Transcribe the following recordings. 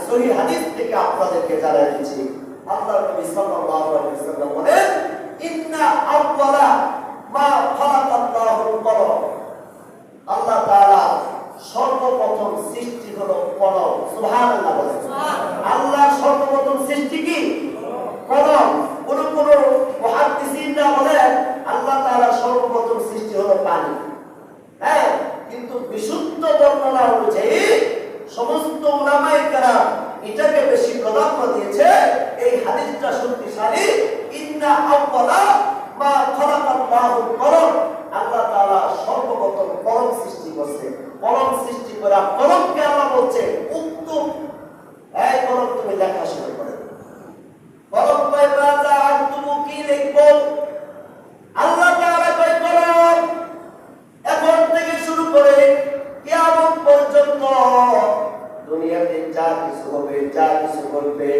সহিহ হাদিস থেকে আপনাদেরকে জানাই দিচ্ছি। আল্লাহর নবী সাল্লাল্লাহু আলাইহি ওয়াসাল্লাম বলেন, ইন্না আউওয়ালা মা খালাকাল্লাহুল কলম। আল্লাহ তাআলা সর্বপ্রথম সৃষ্টি হলো কলম। সুবহানাল্লাহ বলেন। আল্লাহর সর্বপ্রথম সৃষ্টি কি? কলম। কোন মুহাদ্দিসিনরা বলেন আল্লাহ তাআলা সর্বপ্রথম সৃষ্টি হলো পানি। হ্যাঁ, কিন্তু বিশুদ্ধ বর্ণনা অনুযায়ী সমস্ত উলামায়ে কেরাম এটাকে বেশি প্রাধান্য দিয়েছে। এই হাদিসটা শক্তিশালী। ইন্না আউওয়ালা মা খালাকাল্লাহুল কলম। আল্লাহ তাআলা সর্বপ্রথম কলম সৃষ্টি করছে। কলম সৃষ্টি করে কলমকে আল্লাহ বলছে উক্তুব, এই কলম তুমি লেখা শুরু করো। কলম কয় রাজা তুমি কি লিখবো? আল্লাহ তাআলা কয় কলম এখন থেকে শুরু করে কিয়ামত পর্যন্ত দুনিয়াতে যা কিছু হবে, যা কিছু ঘটবে,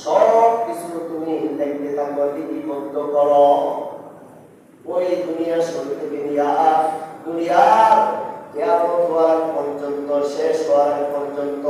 সব কিছু তুমি লিখতে থাকো, লিপিবদ্ধ করো। ওই দুনিয়া শুরু থেকে দুনিয়ার কিয়ামত হওয়ার পর্যন্ত, শেষ হওয়ার পর্যন্ত